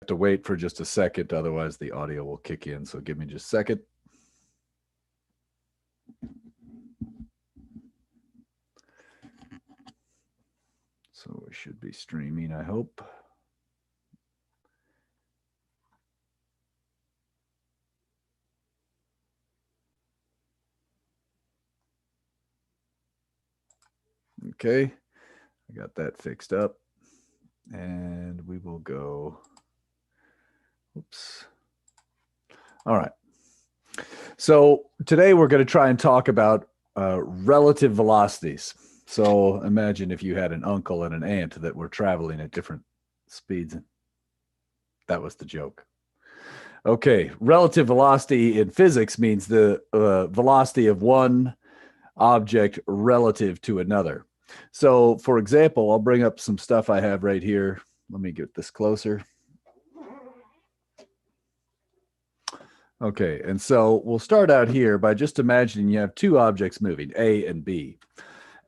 To wait for just a second, otherwise the audio will kick in. So give me just a second. So we should be streaming, I hope. Okay, I got that fixed up. And we will go. Oops. All right. So today we're going to try and talk about relative velocities. So imagine if you had an uncle and an aunt that were traveling at different speeds. That was the joke. Okay, relative velocity in physics means the velocity of one object relative to another. So, for example, I'll bring up some stuff I have right here. Let me get this closer. Okay, and so we'll start out here by just imagining you have two objects moving, A and B.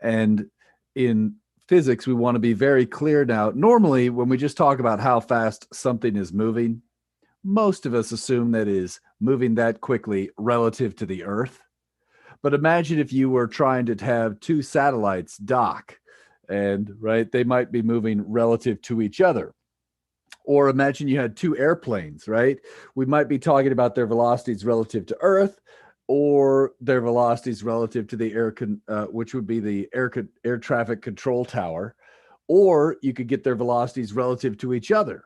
And in physics, we want to be very clear now. Normally, when we just talk about how fast something is moving, most of us assume that is moving that quickly relative to the Earth. But imagine if you were trying to have two satellites dock, and right, they might be moving relative to each other. Or imagine you had two airplanes, right? We might be talking about their velocities relative to Earth, or their velocities relative to the which would be the air traffic control tower, or you could get their velocities relative to each other.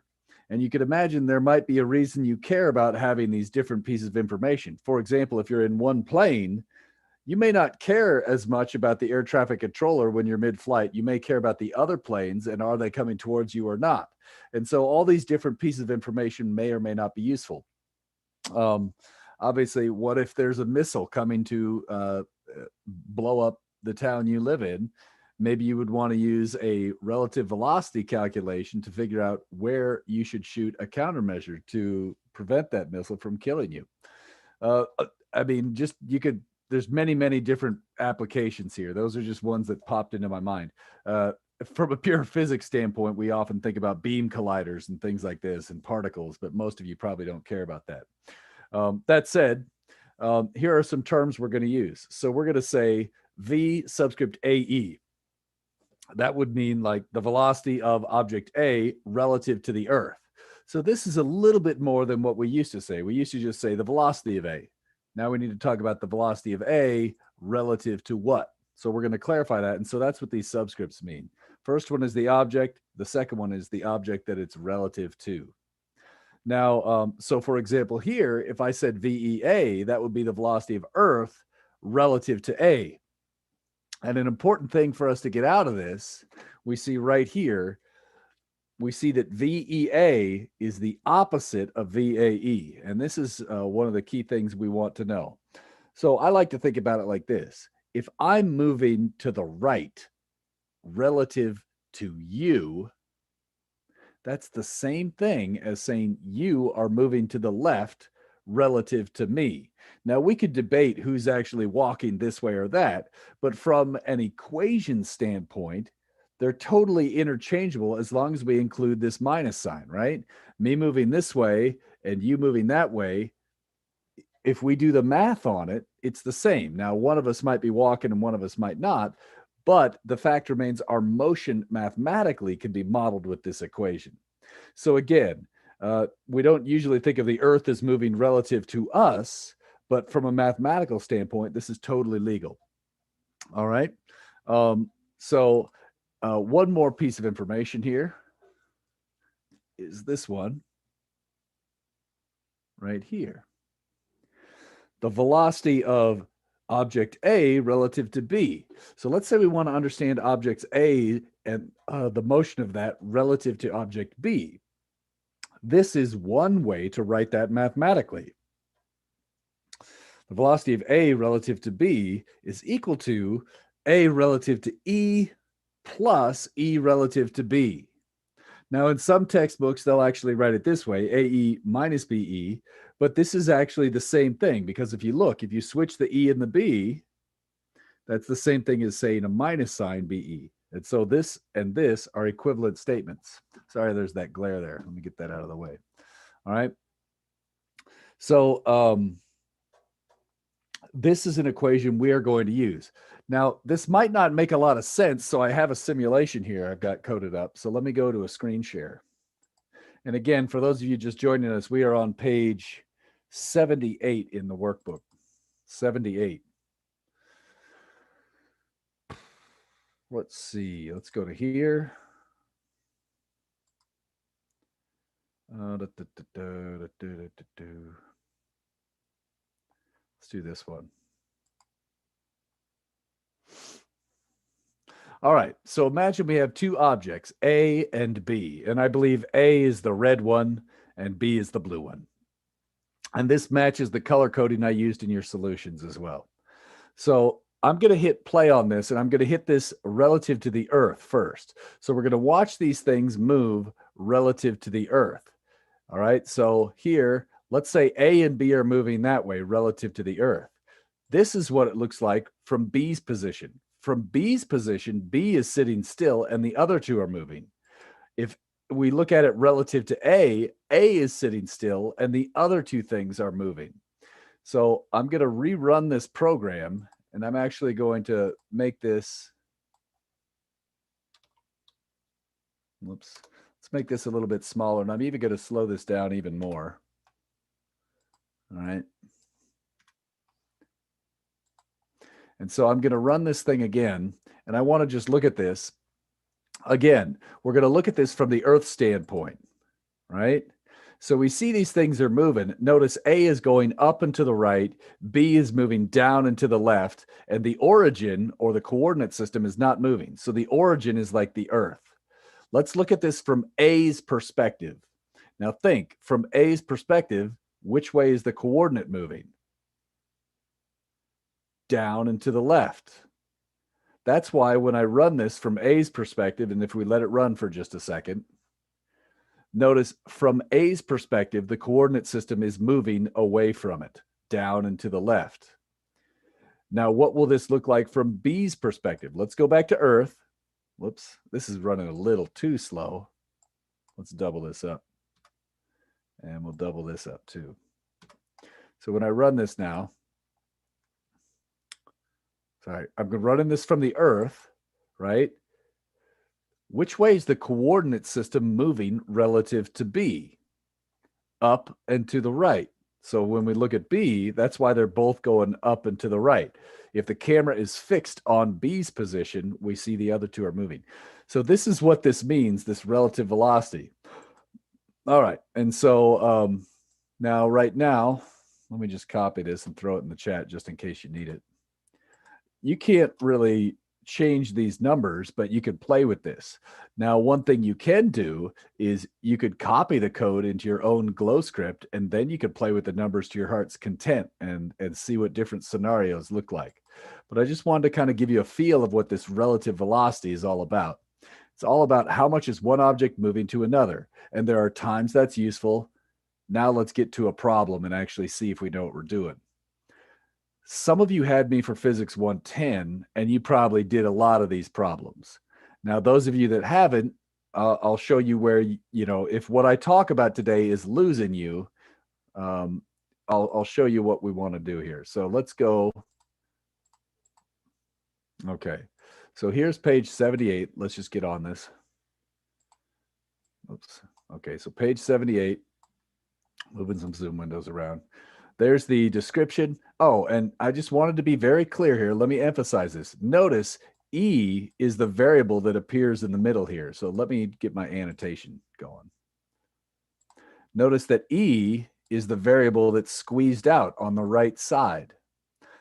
And you could imagine there might be a reason you care about having these different pieces of information. For example, if you're in one plane, you may not care as much about the air traffic controller when you're mid-flight. You may care about the other planes and are they coming towards you or not. And so all these different pieces of information may or may not be useful. Obviously, what if there's a missile coming to blow up the town you live in? Maybe you would want to use a relative velocity calculation to figure out where you should shoot a countermeasure to prevent that missile from killing you. I mean, just you could, there's many, many different applications here. Those are just ones that popped into my mind. From a pure physics standpoint, we often think about beam colliders and things like this and particles, but most of you probably don't care about that. That said, here are some terms we're going to use. So we're going to say V subscript AE. That would mean like the velocity of object A relative to the Earth. So this is a little bit more than what we used to say. We used to just say the velocity of A. Now we need to talk about the velocity of A relative to what? So we're going to clarify that. And so that's what these subscripts mean. First one is the object. The second one is the object that it's relative to. Now, so for example, here, if I said VEA, that would be the velocity of Earth relative to A. And an important thing for us to get out of this, we see right here, we see that VEA is the opposite of VAE. And this is one of the key things we want to know. So I like to think about it like this. If I'm moving to the right relative to you, that's the same thing as saying you are moving to the left relative to me. Now, we could debate who's actually walking this way or that, but from an equation standpoint, they're totally interchangeable as long as we include this minus sign, right? Me moving this way and you moving that way, if we do the math on it, it's the same. Now, one of us might be walking and one of us might not, but the fact remains our motion mathematically can be modeled with this equation. So again, we don't usually think of the Earth as moving relative to us, but from a mathematical standpoint, this is totally legal. All right. So one more piece of information here is this one right here. The velocity of object A relative to B. So let's say we want to understand objects A and the motion of that relative to object B. This is one way to write that mathematically. The velocity of A relative to B is equal to A relative to E plus E relative to B. Now, in some textbooks, they'll actually write it this way, AE minus BE, but this is actually the same thing because if you look, if you switch the E and the B, that's the same thing as saying a minus sign BE. And so this and this are equivalent statements. Sorry, there's that glare there. Let me get that out of the way. All right. So this is an equation we are going to use. Now, this might not make a lot of sense, so I have a simulation here I've got coded up. So let me go to a screen share. And again, for those of you just joining us, we are on page 78 in the workbook. 78. Let's see. Let's go to here. Let's do this one. All right, so imagine we have two objects, A and B, and I believe A is the red one and B is the blue one. And this matches the color coding I used in your solutions as well. So I'm going to hit play on this, and I'm going to hit this relative to the Earth first. So we're going to watch these things move relative to the Earth. All right, so here, let's say A and B are moving that way relative to the Earth. This is what it looks like from B's position. From B's position, B is sitting still and the other two are moving. If we look at it relative to A is sitting still and the other two things are moving. So I'm going to rerun this program, and I'm actually going to make this. Whoops. Let's make this a little bit smaller, and I'm even going to slow this down even more. All right. And so I'm going to run this thing again, and I want to just look at this. Again, we're going to look at this from the Earth standpoint, right? So we see these things are moving. Notice A is going up and to the right, B is moving down and to the left, and the origin or the coordinate system is not moving. So the origin is like the Earth. Let's look at this from A's perspective. Now think, from A's perspective, which way is the coordinate moving? Down and to the left. That's why when I run this from A's perspective, and if we let it run for just a second, notice from A's perspective, the coordinate system is moving away from it, down and to the left. Now, what will this look like from B's perspective? Let's go back to Earth. Whoops, this is running a little too slow. Let's double this up. And we'll double this up too. So when I run this now, sorry, I'm running this from the Earth, right? Which way is the coordinate system moving relative to B? Up and to the right. So when we look at B, that's why they're both going up and to the right. If the camera is fixed on B's position, we see the other two are moving. So this is what this means, this relative velocity. All right. And so now, right now, let me just copy this and throw it in the chat just in case you need it. You can't really change these numbers, but you could play with this. Now, one thing you can do is you could copy the code into your own Glow script, and then you could play with the numbers to your heart's content and see what different scenarios look like. But I just wanted to kind of give you a feel of what this relative velocity is all about. It's all about how much is one object moving to another. And there are times that's useful. Now let's get to a problem and actually see if we know what we're doing. Some of you had me for Physics 110, and you probably did a lot of these problems. Now, those of you that haven't, I'll show you where, you know, if what I talk about today is losing you, I'll show you what we want to do here. So let's go. Okay. So here's page 78. Let's just get on this. Oops. Okay. So page 78, moving some Zoom windows around. There's the description. Oh, and I just wanted to be very clear here. Let me emphasize this. Notice E is the variable that appears in the middle here. So let me get my annotation going. Notice that E is the variable that's squeezed out on the right side.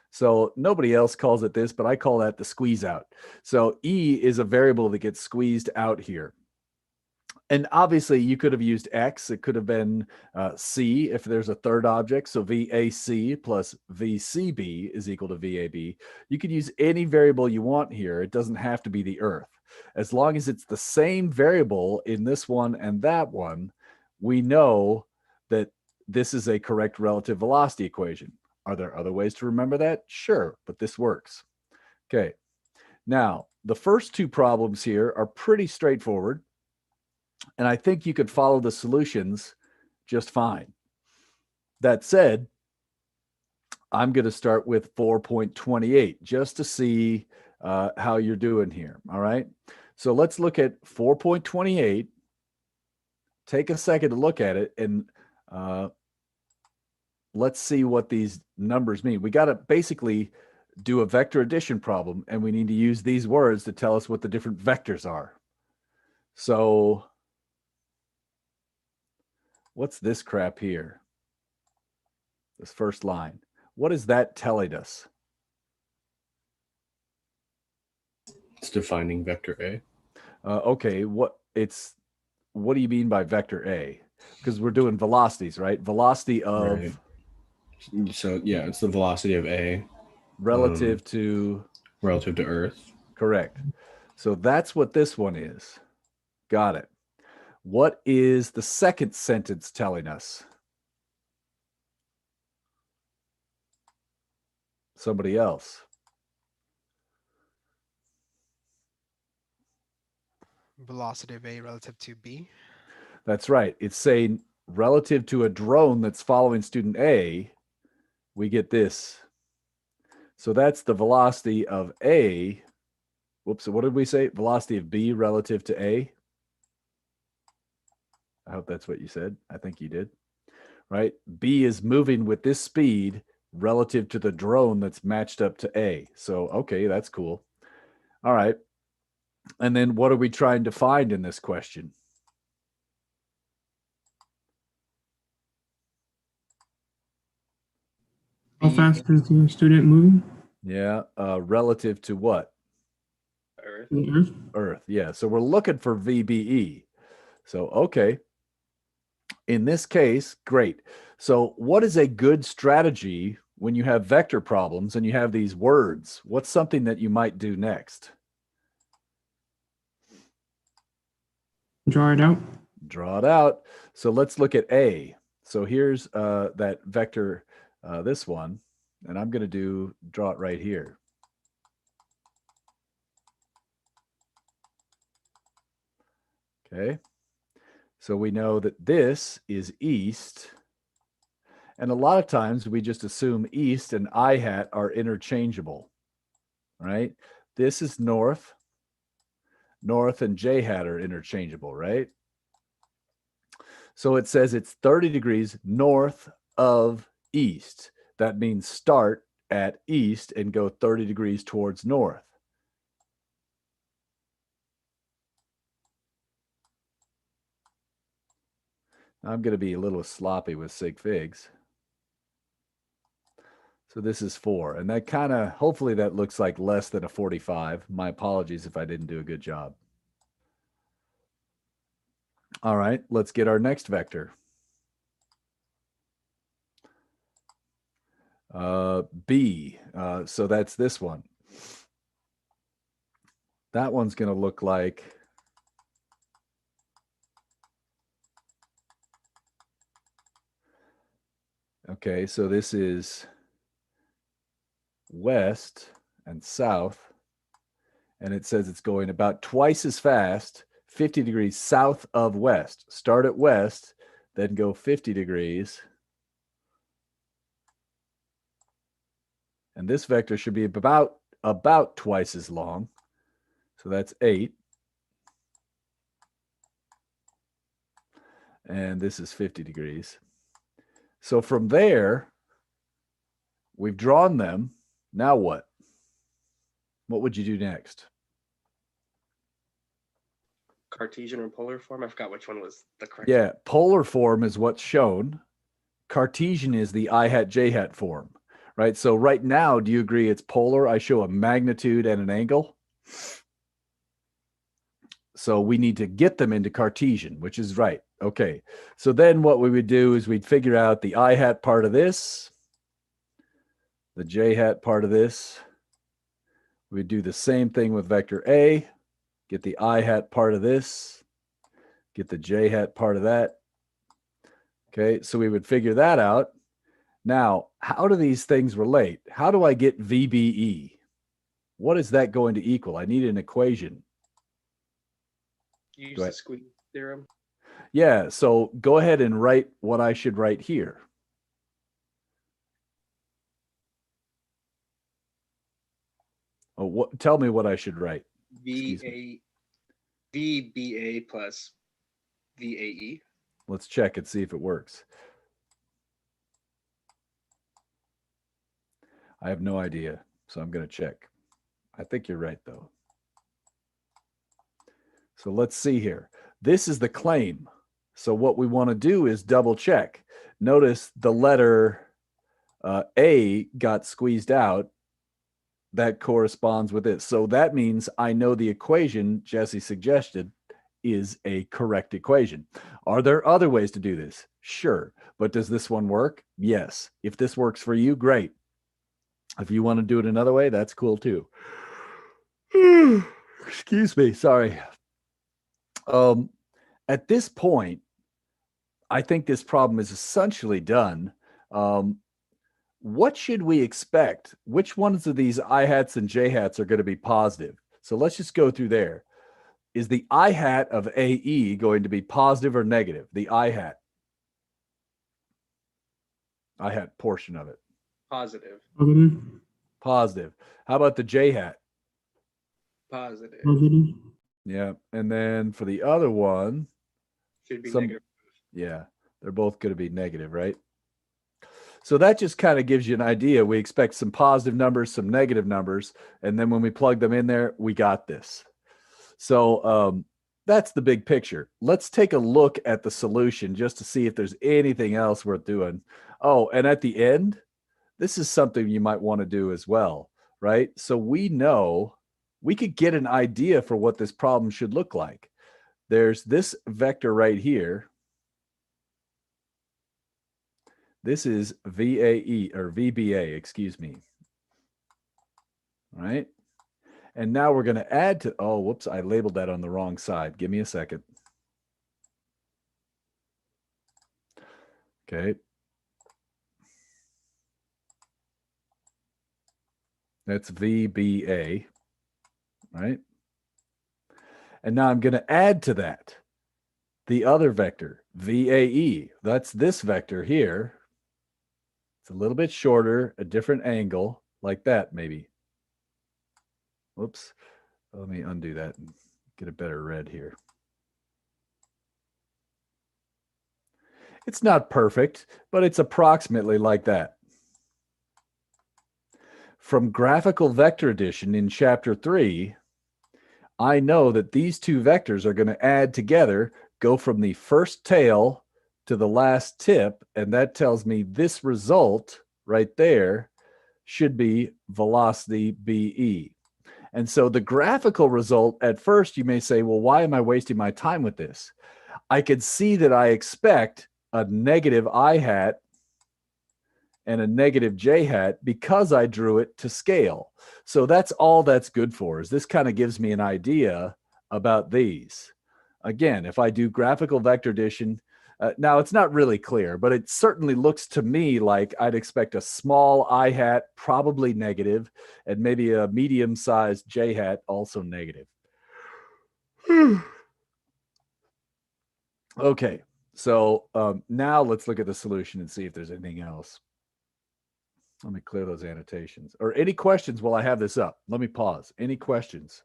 So nobody else calls it this, but I call that the squeeze out. So E is a variable that gets squeezed out here. And obviously, you could have used X. It could have been C if there's a third object. So VAC plus VCB is equal to VAB. You could use any variable you want here. It doesn't have to be the Earth. As long as it's the same variable in this one and that one, we know that this is a correct relative velocity equation. Are there other ways to remember that? Sure, but this works. Okay. Now, the first two problems here are pretty straightforward. And I think you could follow the solutions just fine. That said, I'm going to start with 4.28 just to see how you're doing here. All right. So let's look at 4.28. Take a second to look at it, and let's see what these numbers mean. We got to basically do a vector addition problem, and we need to use these words to tell us what the different vectors are. So what's this crap here? This first line. What is that telling us? It's defining vector A. Okay, what do you mean by vector A? Because we're doing velocities, right? Velocity of Right. So yeah, it's the velocity of A relative to Earth. Correct. So that's what this one is. Got it. What is the second sentence telling us? Somebody else. Velocity of A relative to B. That's right. It's saying relative to a drone that's following student A, we get this. So that's the velocity of A. Whoops, what did we say? Velocity of B relative to A. I hope that's what you said. I think you did. Right? B is moving with this speed relative to the drone that's matched up to A. So, okay, that's cool. All right. And then what are we trying to find in this question? How fast is the student moving? Yeah, relative to what? Earth. Earth. Earth. Yeah. So we're looking for VBE. So, okay. In this case, great. So, what is a good strategy when you have vector problems and you have these words? What's something that you might do next? Draw it out. Draw it out. So, let's look at A. So, here's that vector, this one, and I'm going to draw it right here. Okay. So we know that this is east. And a lot of times we just assume east and I hat are interchangeable, right? This is north. North and J hat are interchangeable, right? So it says it's 30 degrees north of east. That means start at east and go 30 degrees towards north. I'm going to be a little sloppy with sig figs. So this is 4. And that kind of, hopefully that looks like less than a 45. My apologies if I didn't do a good job. All right, let's get our next vector. B. So that's this one. That one's going to look like... Okay, so this is west and south, and it says it's going about twice as fast, 50 degrees south of west. Start at west, then go 50 degrees. And this vector should be about twice as long. So that's 8. And this is 50 degrees. So from there, we've drawn them. Now what? What would you do next? Cartesian or polar form? I forgot which one was the correct. Yeah, polar form is what's shown. Cartesian is the I hat J hat form, right? So right now, do you agree it's polar? I show a magnitude and an angle. So we need to get them into Cartesian, which is right. Okay. So then what we would do is we'd figure out the I hat part of this, the J hat part of this. We'd do the same thing with vector A, get the I hat part of this, get the J hat part of that. Okay. So we would figure that out. Now, how do these things relate? How do I get VBE? What is that going to equal? I need an equation. Use the squeeze theorem. Yeah, so go ahead and write what I should write here. Oh, tell me what I should write. Excuse VBA plus VAE. Let's check and see if it works. I have no idea, so I'm going to check. I think you're right, though. So let's see here. This is the claim. So what we want to do is double check. Notice the letter A got squeezed out. That corresponds with it. So that means I know the equation Jesse suggested is a correct equation. Are there other ways to do this? Sure. But does this one work? Yes. If this works for you, great. If you want to do it another way, that's cool too. Excuse me. Sorry. At this point, I think this problem is essentially done. What should we expect? Which ones of these I-hats and J-hats are going to be positive? So let's just go through there. Is the I-hat of AE going to be positive or negative? The I-hat. I-hat portion of it. Positive. Positive. Positive. How about the J-hat? Positive. Positive. Yeah. And then for the other one, Should be some- negative. yeah, they're both going to be negative, right? So that just kind of gives you an idea. We expect some positive numbers, some negative numbers, and then when we plug them in there, we got this. So that's the big picture. Let's take a look at the solution just to see if there's anything else worth doing. Oh, and at the end, this is something you might want to do as well, right? So we know we could get an idea for what this problem should look like. There's this vector right here. This is VAE or VBA, excuse me. All right. And now we're going to add to, oh, whoops, I labeled that on the wrong side. Give me a second. Okay. That's VBA, right? And now I'm going to add to that the other vector, VAE. That's this vector here. It's a little bit shorter, a different angle, like that maybe. Whoops. Let me undo that and get a better red here. It's not perfect, but it's approximately like that. From graphical vector addition in chapter 3, I know that these two vectors are going to add together, go from the first tail to the last tip, and that tells me this result right there should be velocity BE. And so the graphical result, at first you may say, well, why am I wasting my time with this? I could see that I expect a negative I-hat and a negative J-hat because I drew it to scale. So that's all that's good for, is this kind of gives me an idea about these. Again, if I do graphical vector addition, now it's not really clear, but it certainly looks to me like I'd expect a small I-hat, probably negative, and maybe a medium-sized J-hat, also negative. Okay, so now let's look at the solution and see if there's anything else. Let me clear those annotations. Or any questions while I have this up? Let me pause. Any questions?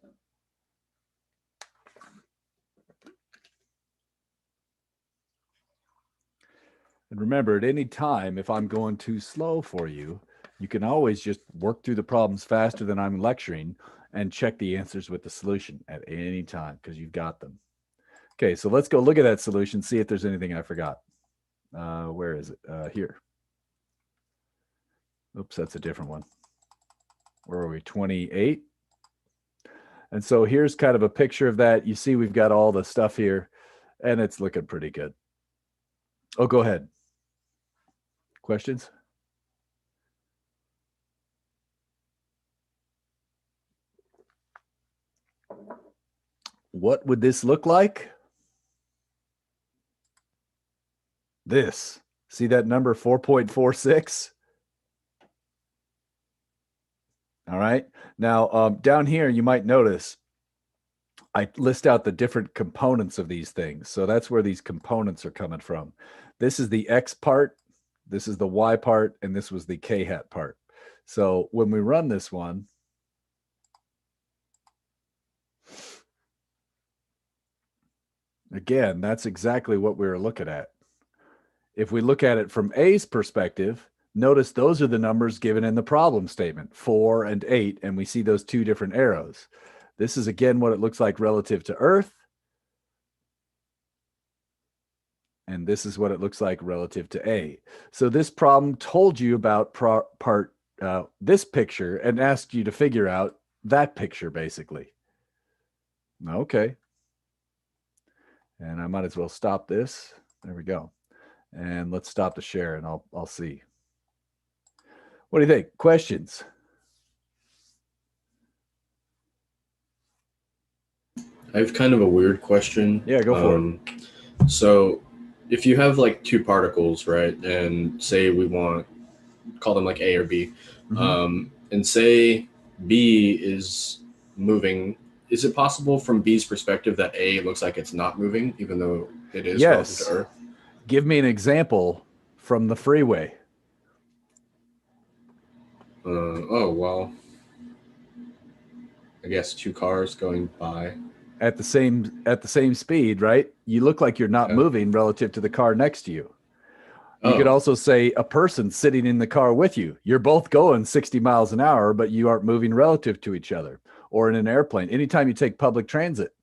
And remember, at any time, if I'm going too slow for you, you can always just work through the problems faster than I'm lecturing and check the answers with the solution at any time because you've got them. Okay, so let's go look at that solution, see if there's anything I forgot. Where is it? Here. Oops, that's a different one. Where are we? 28. And so here's kind of a picture of that. You see we've got all the stuff here, and it's looking pretty good. Oh, go ahead. Questions? What would this look like? This. See that number 4.46? All right. Now, down here, you might notice I list out the different components of these things. So that's where these components are coming from. This is the X part, this is the Y part, and this was the K hat part. So when we run this one, again, that's exactly what we were looking at. If we look at it from A's perspective, notice those are the numbers given in the problem statement, 4 and 8, and we see those two different arrows. This is, again, what it looks like relative to Earth. And this is what it looks like relative to A. So this problem told you about this picture and asked you to figure out that picture, basically. Okay. And I might as well stop this. There we go. And let's stop the share, and I'll see. What do you think? Questions? I have kind of a weird question. Yeah, go for it. So if you have like two particles, right, and say we want call them like A or B, and say B is moving, is it possible from B's perspective that A looks like it's not moving, even though it is relative to Earth? Give me an example from the freeway. Oh, well, I guess two cars going by at the same speed, right? You look like you're not moving relative to the car next to you. You could also say a person sitting in the car with you. You're both going 60 miles an hour, but you aren't moving relative to each other. Or in an airplane, anytime you take public transit,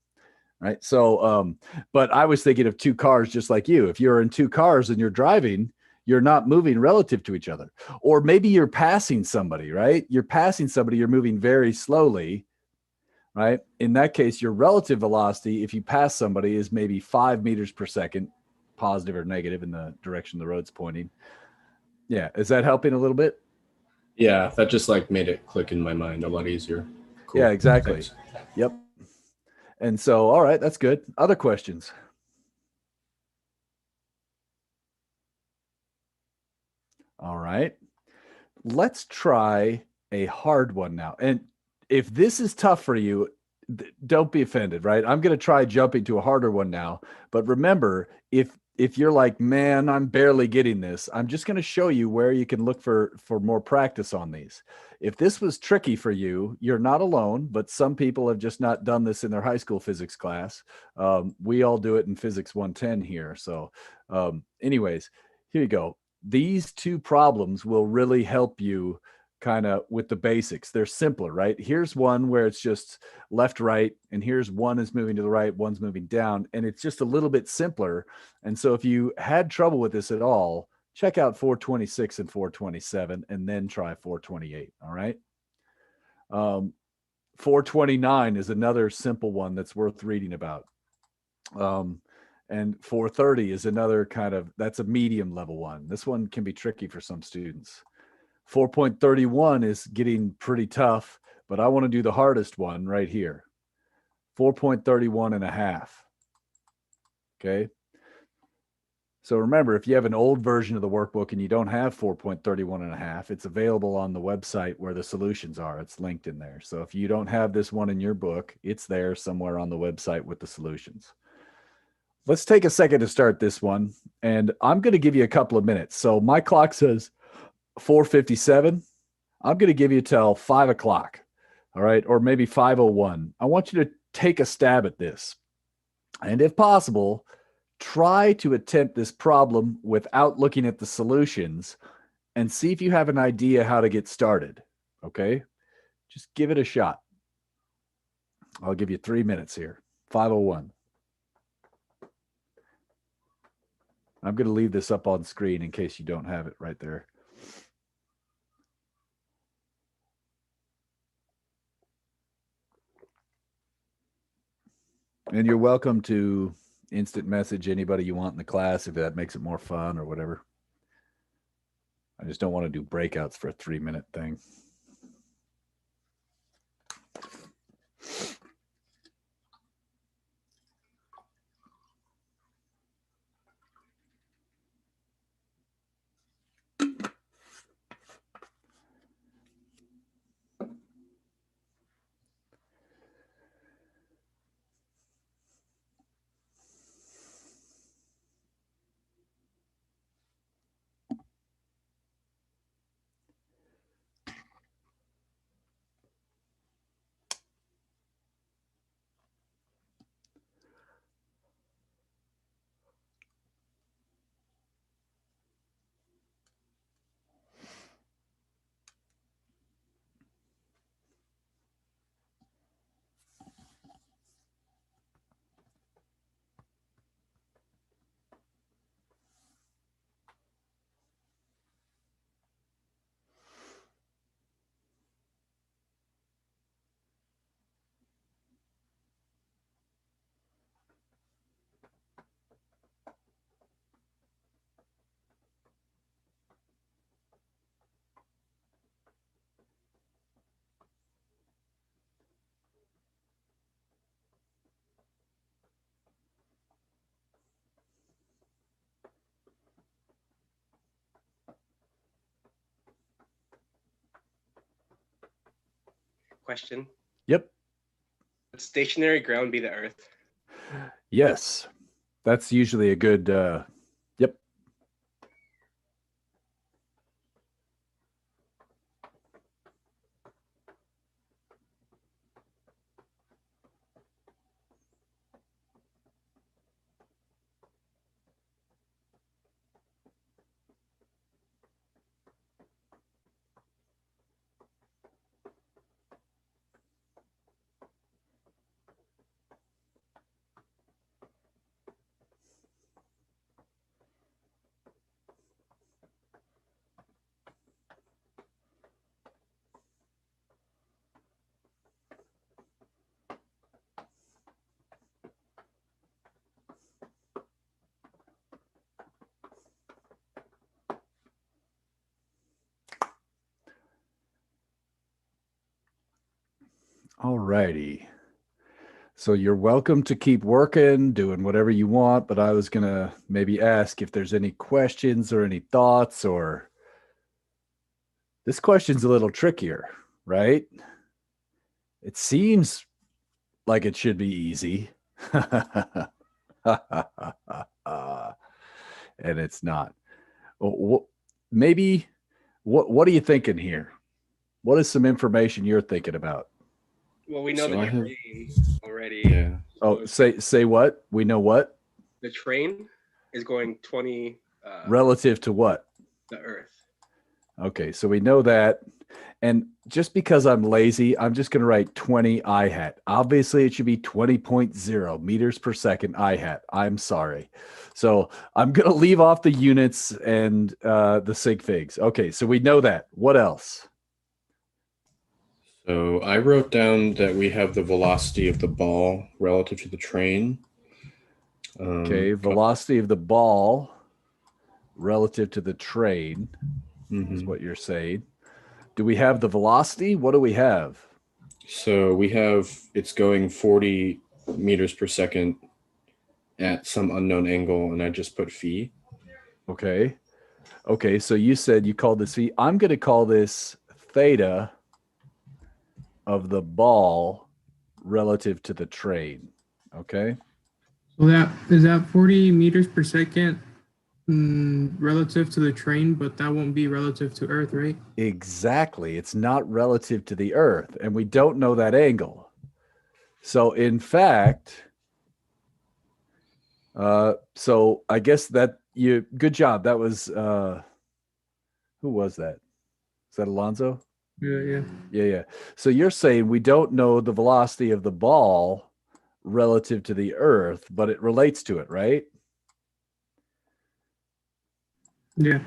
right? So, but I was thinking of two cars just like you. If you're in two cars and you're driving, you're not moving relative to each other. Or maybe you're passing somebody, right? You're passing somebody, you're moving very slowly, right? In that case, your relative velocity, if you pass somebody, is maybe 5 meters per second, positive or negative in the direction the road's pointing. Yeah. Is that helping a little bit? Yeah. That just like made it click in my mind a lot easier. Cool. Yeah, exactly. Thanks. Yep. And so, all right, that's good. Other questions? All right. Let's try a hard one now. And if this is tough for you, don't be offended, right? I'm going to try jumping to a harder one now. But remember, if you're like, man, I'm barely getting this, I'm just going to show you where you can look for more practice on these. If this was tricky for you, you're not alone, but some people have just not done this in their high school physics class. We all do it in Physics 110 here. So anyways, here you go. These two problems will really help you kind of with the basics. They're simpler, right? Here's one where it's just left, right, and here's one is moving to the right, one's moving down, and it's just a little bit simpler. And so if you had trouble with this at all, check out 426 and 427 and then try 428. All right. 429 is another simple one that's worth reading about. And 430 is another kind of, that's a medium level one. This one can be tricky for some students. 4.31 is getting pretty tough, but I want to do the hardest one right here. 4.31 and a half. Okay. So remember, if you have an old version of the workbook and you don't have 4.31 and a half, it's available on the website where the solutions are. It's linked in there. So if you don't have this one in your book, it's there somewhere on the website with the solutions. Let's take a second to start this one. And I'm going to give you a couple of minutes. So my clock says 4:57. I'm going to give you till 5 o'clock. All right. Or maybe 5:01. I want you to take a stab at this. And if possible, try to attempt this problem without looking at the solutions and see if you have an idea how to get started. Okay. Just give it a shot. I'll give you 3 minutes here. 5:01. I'm going to leave this up on screen in case you don't have it right there. And you're welcome to instant message anybody you want in the class if that makes it more fun or whatever. I just don't want to do breakouts for a 3-minute thing. question. Yep. Would stationary ground be the Earth? Yes. That's usually a good, yep. All righty. So you're welcome to keep working, doing whatever you want, but I was going to maybe ask if there's any questions or any thoughts, or this question's a little trickier, right? It seems like it should be easy. And it's not. Maybe what are you thinking here? What is some information you're thinking about? Well, we know So the I have- train already. Yeah. Oh, say what? We know what? The train is going 20 Relative to what? the Earth. Okay, so we know that. And just because I'm lazy, I'm just going to write 20 I hat. Obviously, it should be 20.0 meters per second I hat. I'm sorry. So I'm going to leave off the units and the sig figs. Okay, so we know that. What else? So I wrote down that we have the velocity of the ball relative to the train. Okay, velocity of the ball relative to the train is what you're saying. Do we have the velocity? What do we have? So we have it's going 40 meters per second at some unknown angle, and I just put phi. Okay. Okay, so you said you called this phi. I'm going to call this theta of the ball relative to the train. Okay. So that is that 40 meters per second relative to the train, but that won't be relative to Earth, right? Exactly. It's not relative to the Earth, and we don't know that angle. So, in fact, so I guess that good job. That was who was that? Is that Alonzo? Yeah. So you're saying we don't know the velocity of the ball relative to the Earth, but it relates to it, right? Yeah.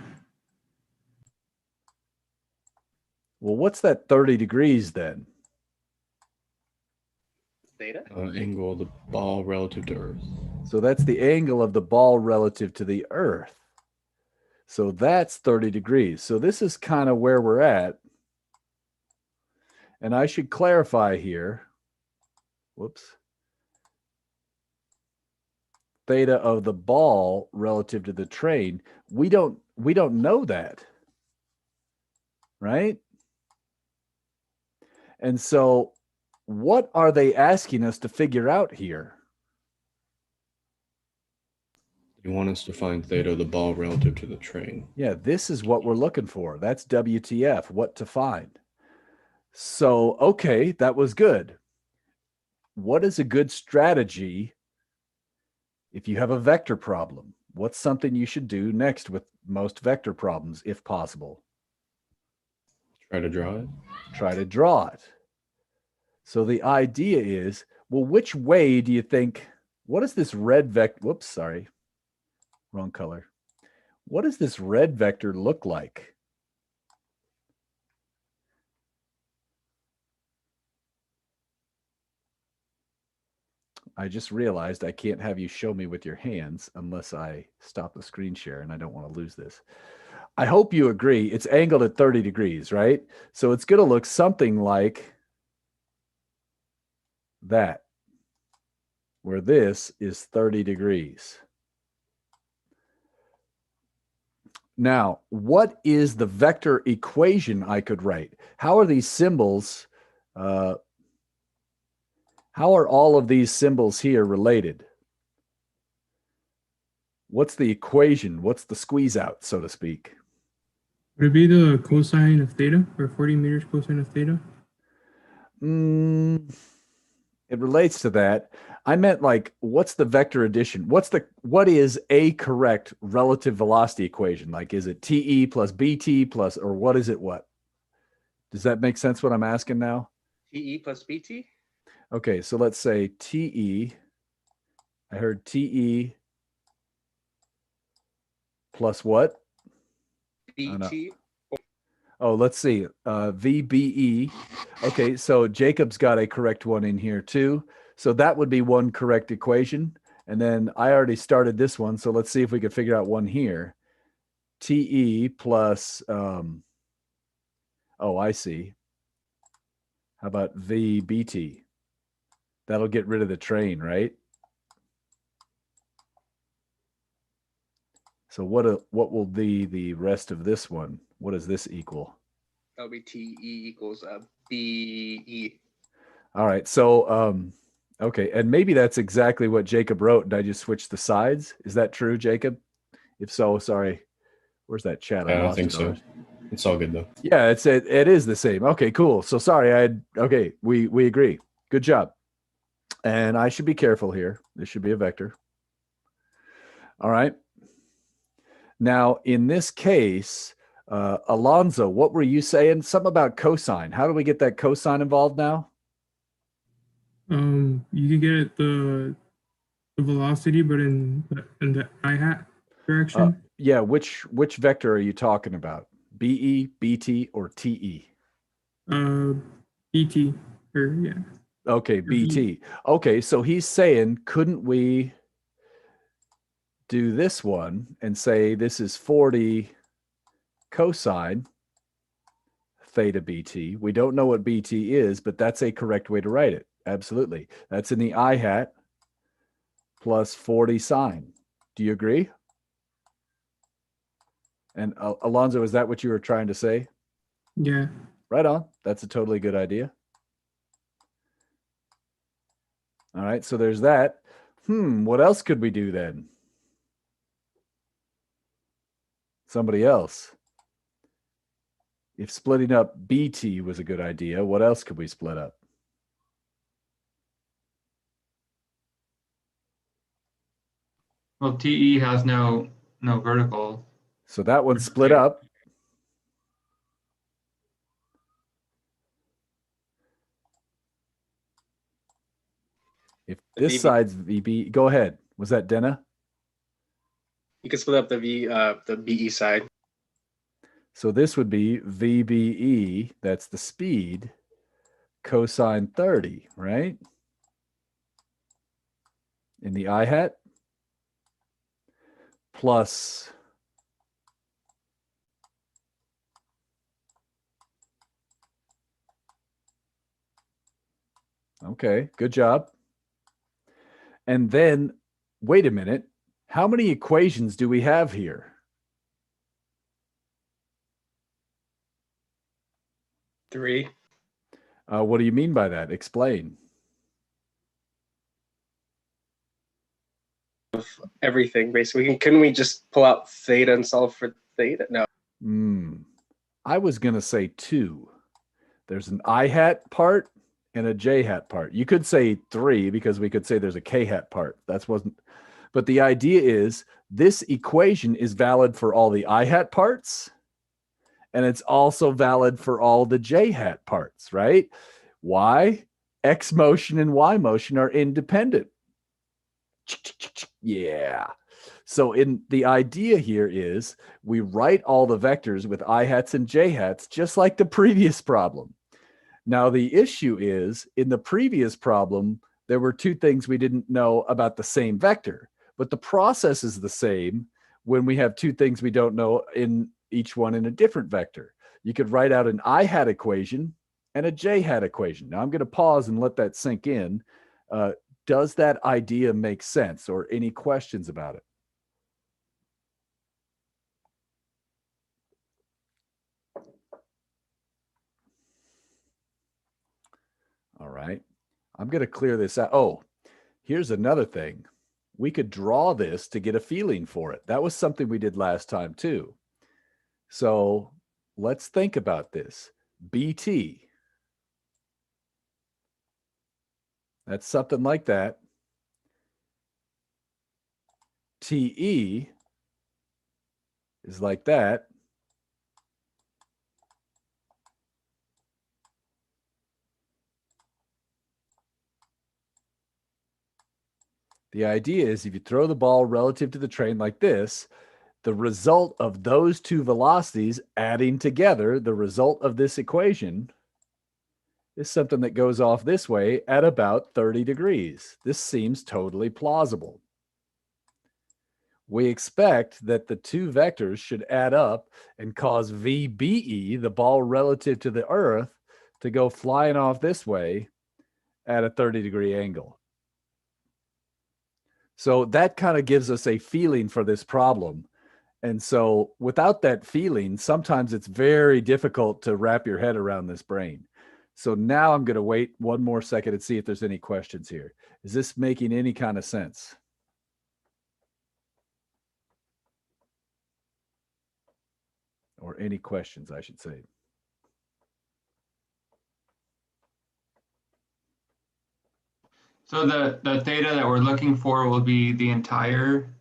Well, what's that 30 degrees then? Theta? Angle of the ball relative to Earth. So that's the angle of the ball relative to the Earth. So that's 30 degrees. So this is kind of where we're at. And I should clarify here. Whoops. Theta of the ball relative to the train. We don't know that. Right? And so what are they asking us to figure out here? You want us to find theta of the ball relative to the train. Yeah, this is what we're looking for. That's WTF, what to find. So, okay, that was good. What is a good strategy if you have a vector problem? What's something you should do next with most vector problems, if possible? Try to draw it. Try to draw it. So the idea is, well, which way do you think, what is this red vector? Whoops, sorry, wrong color. What does this red vector look like? I just realized I can't have you show me with your hands unless I stop the screen share, and I don't want to lose this. I hope you agree. It's angled at 30 degrees, right? So it's going to look something like that, where this is 30 degrees. Now, what is the vector equation I could write? How are these symbols How are all of these symbols here related? What's the equation? What's the squeeze out, so to speak? Would it be the cosine of theta, or 40 meters cosine of theta? It relates to that. I meant like, what's the vector addition? What is a correct relative velocity equation? Like, is it TE plus BT plus, or what is it? What? Does that make sense what I'm asking now? TE plus BT? Okay, so let's say TE. I heard TE plus what? BT? Oh, let's see. VBE. Okay, so Jacob's got a correct one in here too. So that would be one correct equation. And then I already started this one. So let's see if we could figure out one here. TE plus, oh, I see. How about VBT? That'll get rid of the train, right? So what will be the rest of this one? What does this equal? That'll be TE equals BE. All right. So, okay. And maybe that's exactly what Jacob wrote. And I just switched the sides. Is that true, Jacob? If so, sorry. Where's that chat? I don't think so. It's all good though. Yeah, it is the same. Okay, cool. So sorry. Okay. We agree. Good job. And I should be careful here. This should be a vector. All right. Now, in this case, Alonzo, what were you saying? Something about cosine. How do we get that cosine involved now? You can get the velocity, but in the I-hat direction. Yeah, which vector are you talking about? BE, BT, or TE? BT, or yeah. Okay, BT. Okay, so he's saying, couldn't we do this one and say this is 40 cosine theta BT? We don't know what BT is, but that's a correct way to write it. Absolutely. That's in the I hat plus 40 sine. Do you agree? And Alonzo, is that what you were trying to say? Yeah. Right on. That's a totally good idea. All right, so there's that. What else could we do then? Somebody else. If splitting up BT was a good idea, what else could we split up? Well, TE has no vertical. So that one's split up. If this side's VB, go ahead. Was that Denna? You can split up the BE side. So this would be VBE, that's the speed, cosine 30, right? In the I hat, plus okay, good job. And then, wait a minute. How many equations do we have here? 3. What do you mean by that? Explain. Of everything, basically. Couldn't we just pull out theta and solve for theta? No. I was going to say 2. There's an I hat part and a J hat part. You could say 3 because we could say there's a K hat part. But the idea is this equation is valid for all the I hat parts, and it's also valid for all the J hat parts, right? Why? X motion and Y motion are independent. Yeah. So the idea here is we write all the vectors with I hats and J hats, just like the previous problem. Now, the issue is in the previous problem, there were 2 things we didn't know about the same vector, but the process is the same when we have 2 things we don't know in each one in a different vector. You could write out an I hat equation and a J hat equation. Now I'm going to pause and let that sink in. Does that idea make sense, or any questions about it? I'm going to clear this out. Oh, here's another thing. We could draw this to get a feeling for it. That was something we did last time too. So let's think about this. BT. That's something like that. TE is like that. The idea is if you throw the ball relative to the train like this, the result of those two velocities adding together, the result of this equation is something that goes off this way at about 30 degrees. This seems totally plausible. We expect that the two vectors should add up and cause VBE, the ball relative to the Earth, to go flying off this way at a 30-degree angle. So that kind of gives us a feeling for this problem. And so without that feeling, sometimes it's very difficult to wrap your head around this brain. So now I'm going to wait one more second and see if there's any questions here. Is this making any kind of sense? Or any questions, I should say. So the theta that we're looking for will be the entire,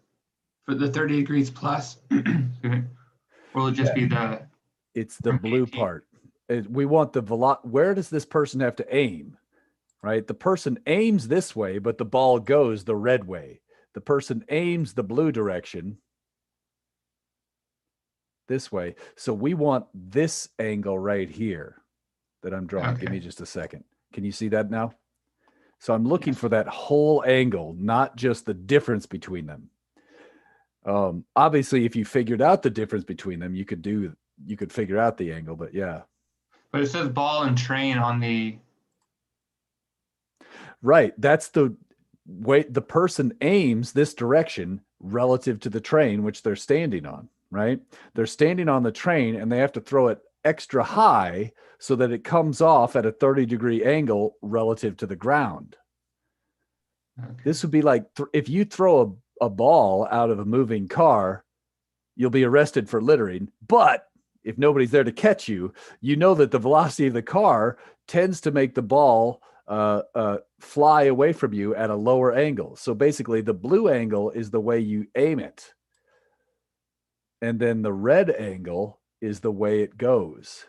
for the 30 degrees plus, excuse me, or will it just be the, It's the from blue BT? part. We want the where does this person have to aim, right? The person aims this way, but the ball goes the red way. The person aims the blue direction this way. So we want this angle right here that I'm drawing. Give me Okay. just a second. Can you see that now? So I'm looking for that whole angle, not just the difference between them. Obviously, if you figured out the difference between them, you could figure out the angle, but yeah. But it says ball and train on the, Right. That's the way the person aims this direction relative to the train, which they're standing on, right? They're standing on the train and they have to throw it extra high so that it comes off at a 30-degree angle relative to the ground. okay. This would be like if you throw a ball out of a moving car, you'll be arrested for littering. But if nobody's there to catch you, you know that the velocity of the car tends to make the ball fly away from you at a lower angle. So basically, the blue angle is the way you aim it. And then the red angle is the way it goes.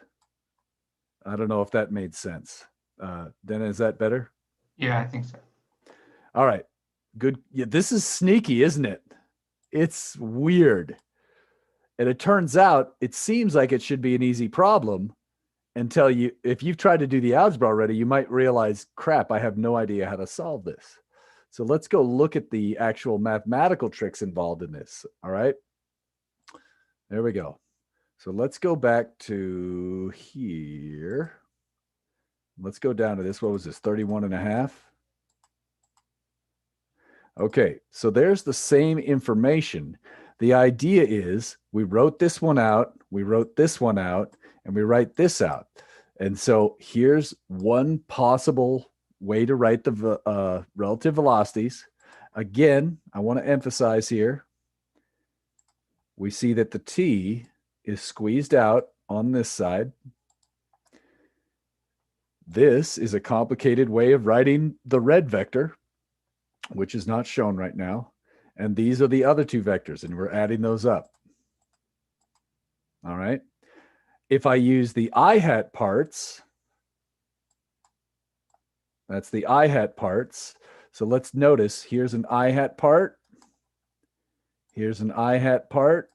I don't know if that made sense. Then is that better? Yeah, I think so. All right. Good. Yeah, this is sneaky, isn't it? It's weird. And it turns out it seems like it should be an easy problem until if you've tried to do the algebra already, you might realize, crap, I have no idea how to solve this. So let's go look at the actual mathematical tricks involved in this. All right. There we go. So let's go back to here. Let's go down to this. What was this? 31.5. Okay. So there's the same information. The idea is we wrote this one out, we wrote this one out, and we write this out. And so here's one possible way to write the relative velocities. Again, I want to emphasize here, we see that the t is squeezed out on this side. This is a complicated way of writing the red vector, which is not shown right now. And these are the other two vectors, and we're adding those up. All right. If I use the I hat parts, that's the I hat parts. So let's notice here's an I hat part, here's an I hat part,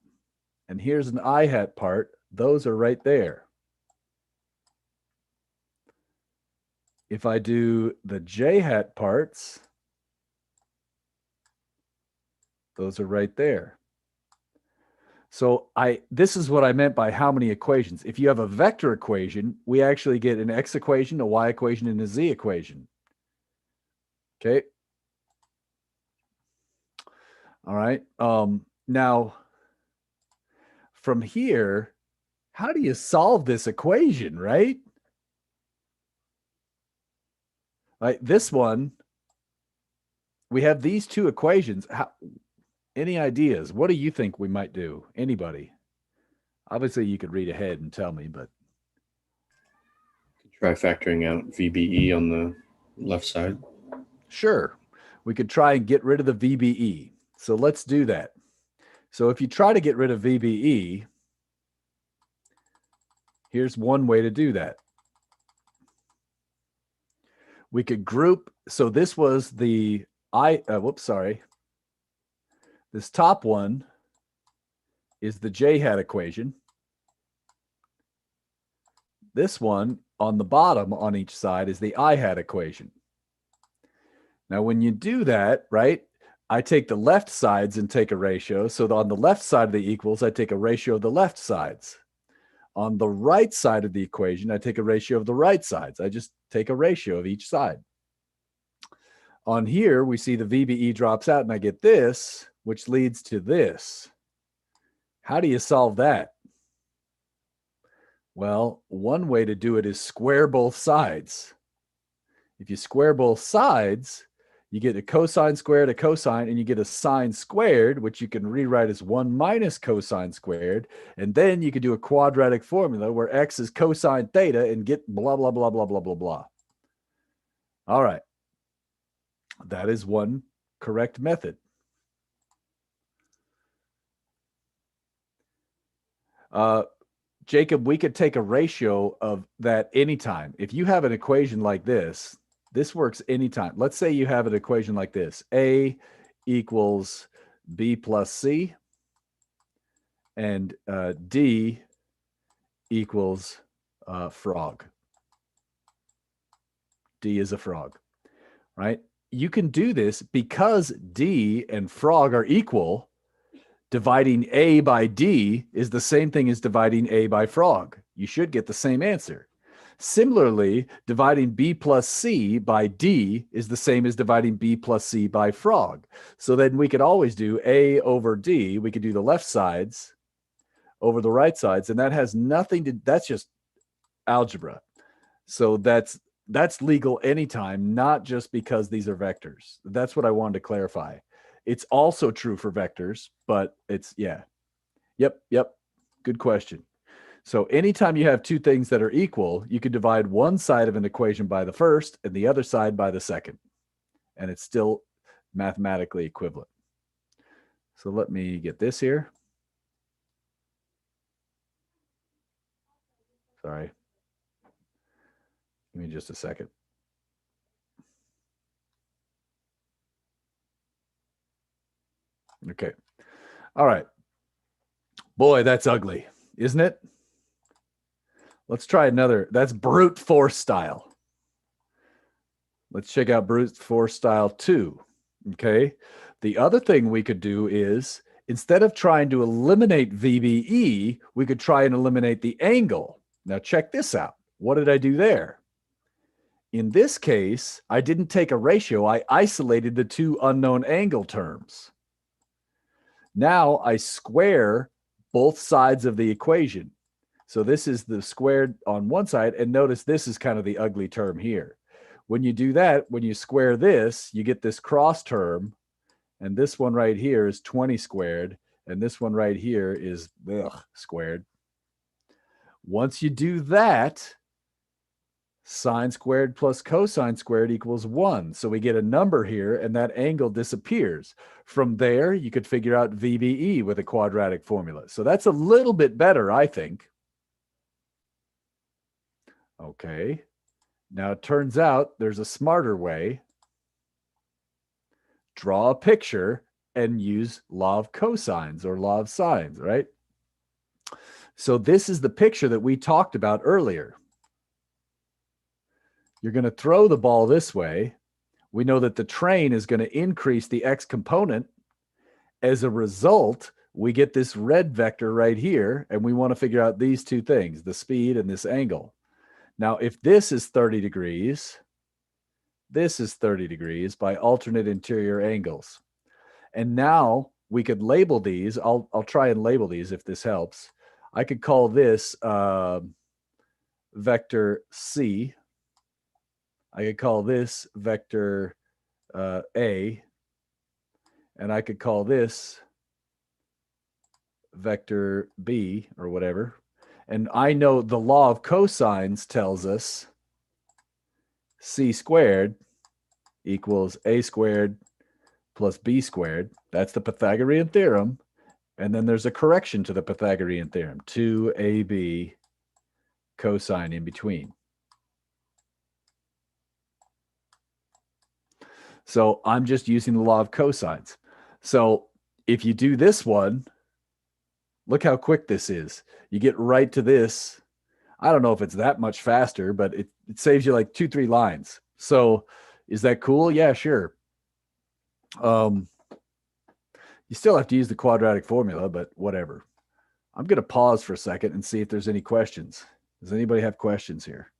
and here's an I hat part. Those are right there. If I do the J hat parts, those are right there. So this is what I meant by how many equations. If you have a vector equation, we actually get an x equation, a y equation, and a z equation. Okay. All right. Now, from here, how do you solve this equation, right? Right, this one, we have these two equations. Any ideas? What do you think we might do? Anybody? Obviously, you could read ahead and tell me, but Try factoring out VBE on the left side. sure, we could try and get rid of the VBE. So let's do that. So if you try to get rid of VBE, here's one way to do that. We could group. So this was the this top one is the J hat equation. This one on the bottom on each side is the I hat equation. Now, when you do that, right, I take the left sides and take a ratio. So on the left side of the equals, I take a ratio of the left sides. On the right side of the equation, I take a ratio of the right sides. I just take a ratio of each side. On here, we see the VBE drops out and I get this, which leads to this. How do you solve that? Well, one way to do it is square both sides. If you square both sides, you get a cosine squared, a cosine, and you get a sine squared, which you can rewrite as 1 minus cosine squared. And then you could do a quadratic formula where x is cosine theta and get blah, blah, blah, blah, blah, blah, blah. All right. That is one correct method. Jacob, we could take a ratio of that anytime. If you have an equation like this, this works anytime. Let's say you have an equation like this. A equals B plus C, and D equals frog. D is a frog, right? You can do this because D and frog are equal. Dividing A by D is the same thing as dividing A by frog. You should get the same answer. Similarly, dividing B plus C by D is the same as dividing B plus C by frog. So then we could always do A over D. We could do the left sides over the right sides, and that has nothing to, that's just algebra. So that's legal anytime, not just because these are vectors. That's what I wanted to clarify. It's also true for vectors, but it's, yeah. Yep. Good question. So anytime you have two things that are equal, you could divide one side of an equation by the first and the other side by the second. And it's still mathematically equivalent. So let me get this here. Sorry. Give me just a second. Okay. All right. Boy, that's ugly, isn't it? Let's try another. That's brute force style. Let's check out brute force style 2. Okay. The other thing we could do is, instead of trying to eliminate VBE, we could try and eliminate the angle. Now check this out. What did I do there? In this case, I didn't take a ratio. I isolated the two unknown angle terms. Now I square both sides of the equation. So this is the squared on one side, and notice this is kind of the ugly term here. When you do that, when you square this, you get this cross term, and this one right here is 20 squared, and this one right here is squared. Once you do that, sine squared plus cosine squared equals 1. So we get a number here, and that angle disappears. From there, you could figure out VBE with a quadratic formula. So that's a little bit better, I think. Okay. Now it turns out there's a smarter way. Draw a picture and use law of cosines or law of sines, right? So this is the picture that we talked about earlier. You're going to throw the ball this way. We know that the train is going to increase the x component. As a result, we get this red vector right here, and we want to figure out these two things, the speed and this angle. Now, if this is 30 degrees, this is 30 degrees by alternate interior angles. And now we could label these. I'll try and label these if this helps. I could call this vector C. I could call this vector A, and I could call this vector B or whatever. And I know the law of cosines tells us c squared equals a squared plus b squared. That's the Pythagorean theorem. And then there's a correction to the Pythagorean theorem, 2ab cosine in between. So I'm just using the law of cosines. So if you do this one, look how quick this is. You get right to this. I don't know if it's that much faster, but it saves you like 2-3 lines. So is that cool? Yeah, sure. You still have to use the quadratic formula, but whatever. I'm going to pause for a second and see if there's any questions. Does anybody have questions here?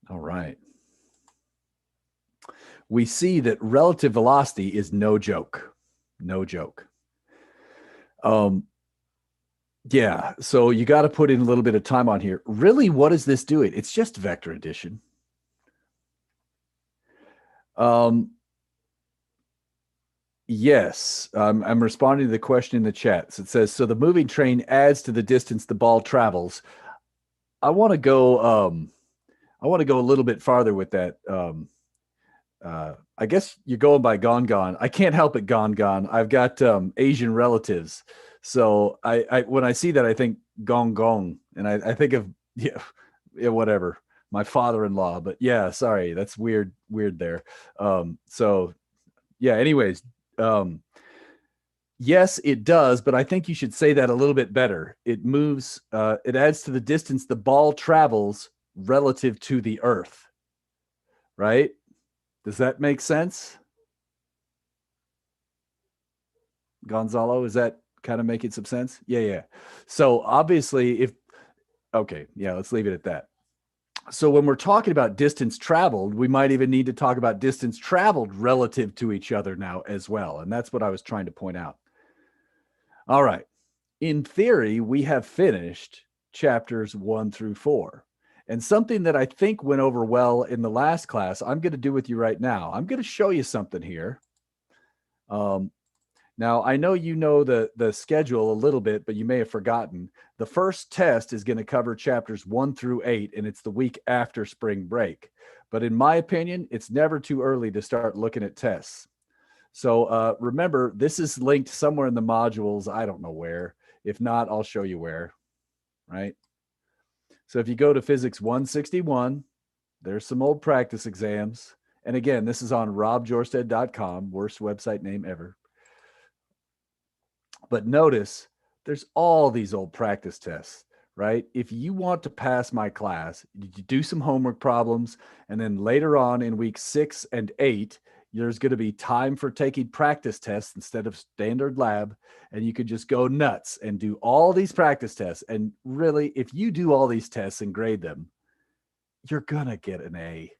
All right. We see that relative velocity is no joke. No joke. Yeah, so you got to put in a little bit of time on here. Really, what is this doing? It's just vector addition. Yes, I'm responding to the question in the chat. So it says, so the moving train adds to the distance the ball travels. I want to go a little bit farther with that. I guess you're going by Gone Gone. I can't help it, Gone Gone. I've got Asian relatives. So I when I see that, I think Gong Gong. And I think of, yeah, whatever, my father-in-law. But yeah, sorry, that's weird there. So yeah, anyways, yes, it does, but I think you should say that a little bit better. It moves, it adds to the distance the ball travels relative to the earth, right? Does that make sense? Gonzalo, is that kind of making some sense? Yeah. So obviously okay, yeah, let's leave it at that. So when we're talking about distance traveled, we might even need to talk about distance traveled relative to each other now as well. And that's what I was trying to point out. All right. In theory, we have finished chapters 1 through 4. And something that I think went over well in the last class, I'm going to do with you right now. I'm going to show you something here. Now, I know you know the schedule a little bit, but you may have forgotten. The first test is going to cover chapters 1 through 8, and it's the week after spring break. But in my opinion, it's never too early to start looking at tests. So remember, this is linked somewhere in the modules. I don't know where. If not, I'll show you where, right? So if you go to Phys161, there's some old practice exams. And again, this is on robjorsted.com, worst website name ever. But notice there's all these old practice tests, right? If you want to pass my class, you do some homework problems, and then later on in week 6 and 8, there's going to be time for taking practice tests instead of standard lab, and you could just go nuts and do all these practice tests. And really, if you do all these tests and grade them, you're going to get an A.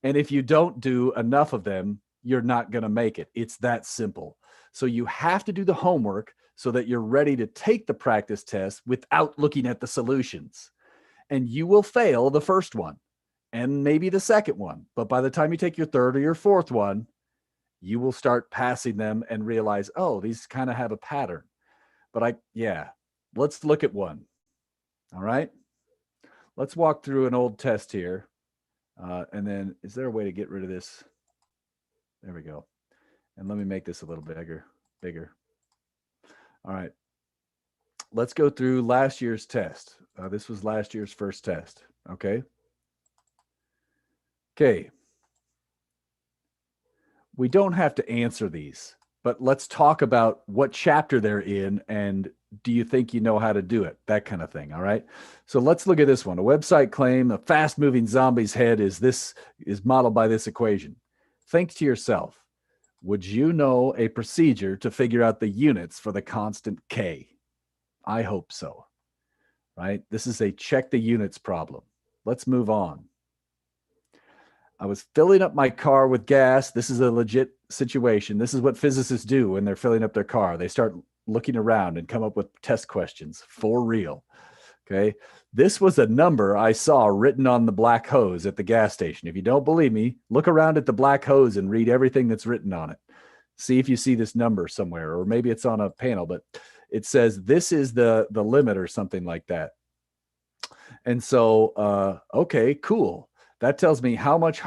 And if you don't do enough of them, you're not going to make it. It's that simple. So you have to do the homework so that you're ready to take the practice test without looking at the solutions. And you will fail the first one and maybe the second one. But by the time you take your third or your fourth one, you will start passing them and realize, oh, these kind of have a pattern. But let's look at one. All right. Let's walk through an old test here. And then is there a way to get rid of this? There we go. And let me make this a little bigger. All right. Let's go through last year's test. This was last year's first test. Okay. We don't have to answer these, but let's talk about what chapter they're in and do you think you know how to do it? That kind of thing. All right. So let's look at this one. A website claim, a fast moving zombie's head is modeled by this equation. Think to yourself, would you know a procedure to figure out the units for the constant K? I hope so, right? This is a check the units problem. Let's move on. I was filling up my car with gas. This is a legit situation. This is what physicists do when they're filling up their car. They start looking around and come up with test questions for real. Okay. This was a number I saw written on the black hose at the gas station. If you don't believe me, look around at the black hose and read everything that's written on it. See if you see this number somewhere, or maybe it's on a panel, but it says this is the limit or something like that. And so, okay, cool. That tells me how much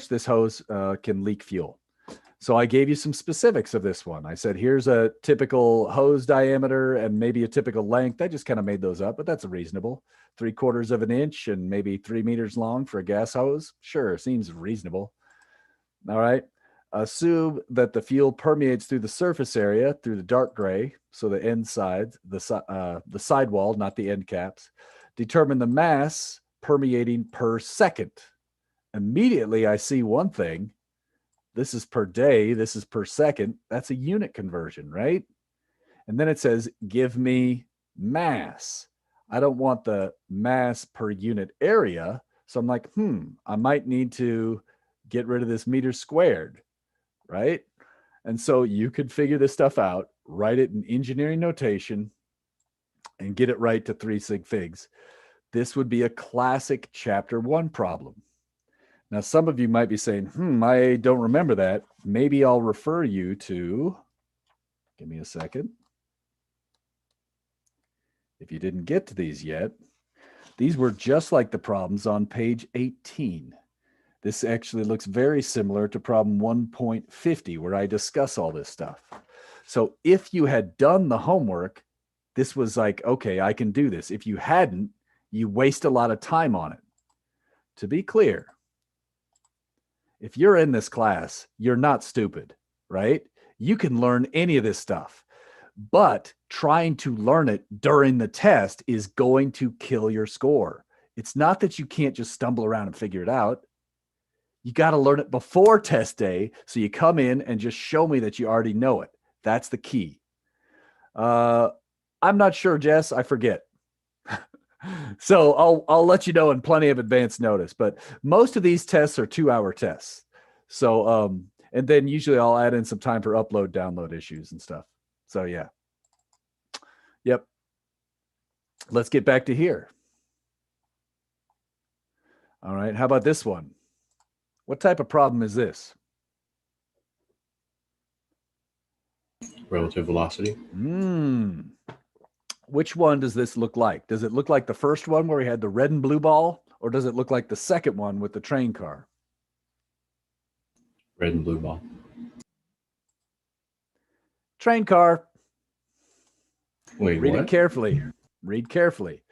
this hose can leak fuel. So I gave you some specifics of this one. I said, here's a typical hose diameter and maybe a typical length. I just kind of made those up, but that's reasonable. 3/4 of an inch and maybe 3 meters long for a gas hose. Sure, seems reasonable. All right. Assume that the fuel permeates through the surface area through the dark gray. So the end sides, the sidewall, not the end caps. Determine the mass permeating per second. Immediately I see one thing. This is per day. This is per second. That's a unit conversion, right? And then it says, give me mass. I don't want the mass per unit area. So I'm like, I might need to get rid of this meters squared, right? And so you could figure this stuff out, write it in engineering notation, and get it right to 3 sig figs. This would be a classic chapter 1 problem. Now, some of you might be saying, I don't remember that. Maybe I'll refer you to, give me a second. If you didn't get to these yet, these were just like the problems on page 18. This actually looks very similar to problem 1.50, where I discuss all this stuff. So if you had done the homework, this was like, okay, I can do this. If you hadn't, you waste a lot of time on it. To be clear, if you're in this class, you're not stupid, right? You can learn any of this stuff, but trying to learn it during the test is going to kill your score. It's not that you can't just stumble around and figure it out. You got to learn it before test day. So you come in and just show me that you already know it. That's the key. I'm not sure, Jess, I forget. So I'll let you know in plenty of advance notice, but most of these tests are 2-hour tests. So, and then usually I'll add in some time for upload, download issues and stuff. So yeah. Yep. Let's get back to here. All right. How about this one? What type of problem is this? Relative velocity. Which one does this look like? Does it look like the first one where we had the red and blue ball, or does it look like the second one with the train car? Red and blue ball. Train car. Wait, Read it carefully. Read carefully.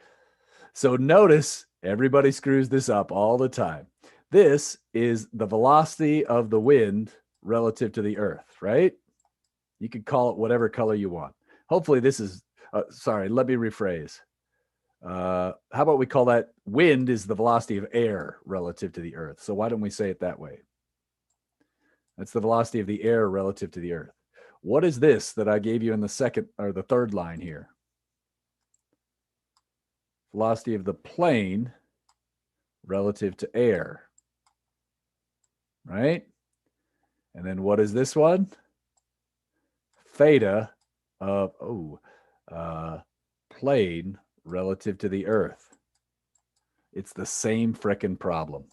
So notice everybody screws this up all the time. This is the velocity of the wind relative to the earth, right? You could call it whatever color you want. Hopefully this is, sorry, let me rephrase. How about we call that wind is the velocity of air relative to the earth. So why don't we say it that way? That's the velocity of the air relative to the earth. What is this that I gave you in the second or the third line here? Velocity of the plane relative to air, right? And then what is this one? Theta of, plane relative to the earth. It's the same frickin' problem.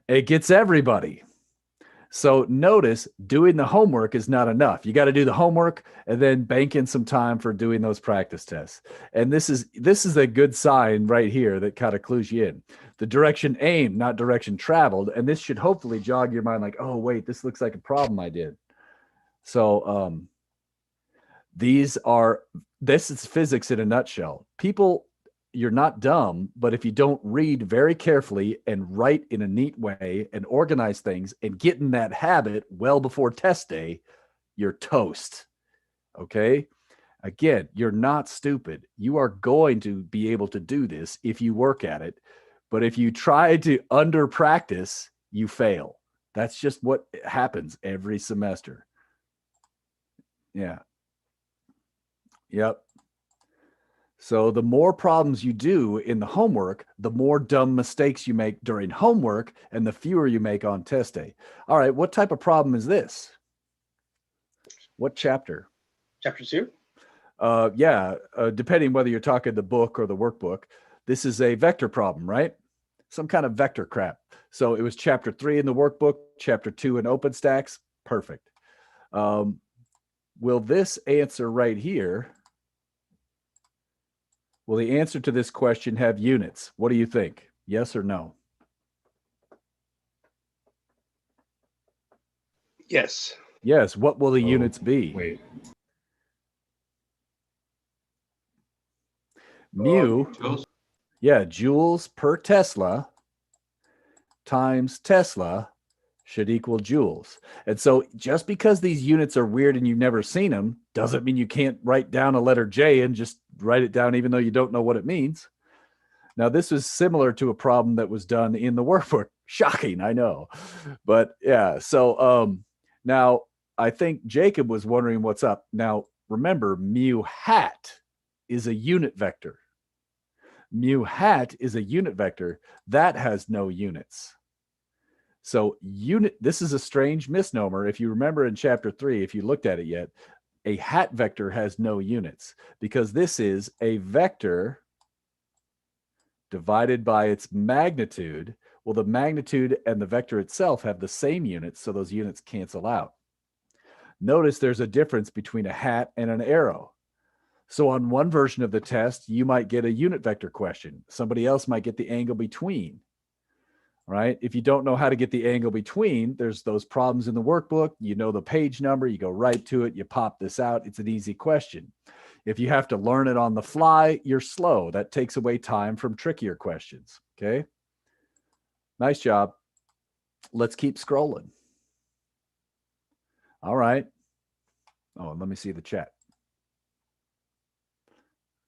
It gets everybody. So notice doing the homework is not enough. You got to do the homework and then bank in some time for doing those practice tests. And this is a good sign right here that kind of clues you in. The direction aimed, not direction traveled. And this should hopefully jog your mind like, oh, wait, this looks like a problem I did. So this is physics in a nutshell. People, you're not dumb, but if you don't read very carefully and write in a neat way and organize things and get in that habit well before test day, you're toast. Okay? Again, you're not stupid. You are going to be able to do this if you work at it. But if you try to under practice, you fail. That's just what happens every semester. Yeah. Yep. So the more problems you do in the homework, the more dumb mistakes you make during homework and the fewer you make on test day. All right, what type of problem is this? What chapter? Chapter 2? Depending whether you're talking the book or the workbook. This is a vector problem, right? Some kind of vector crap. So it was chapter 3 in the workbook, chapter 2 in OpenStax. Perfect. Will this answer right here, will the answer to this question have units? What do you think? Yes or no? Yes. Yes. What will the units be? Wait. Mu, Joules? yeah, joules per Tesla times Tesla should equal joules. And so just because these units are weird and you've never seen them doesn't mean you can't write down a letter J and just write it down even though you don't know what it means. Now, this is similar to a problem that was done in the workbook. Shocking, I know. But yeah, so now I think Jacob was wondering what's up. Now, remember, mu hat is a unit vector. Mu hat is a unit vector that has no units. So this is a strange misnomer. If you remember in chapter 3, if you looked at it yet, a hat vector has no units because this is a vector divided by its magnitude. Well, the magnitude and the vector itself have the same units, so those units cancel out. Notice there's a difference between a hat and an arrow. So on one version of the test, you might get a unit vector question. Somebody else might get the angle between, right? If you don't know how to get the angle between, there's those problems in the workbook. You know the page number, you go right to it, you pop this out. It's an easy question. If you have to learn it on the fly, you're slow. That takes away time from trickier questions, okay? Nice job. Let's keep scrolling. All right. Oh, let me see the chat.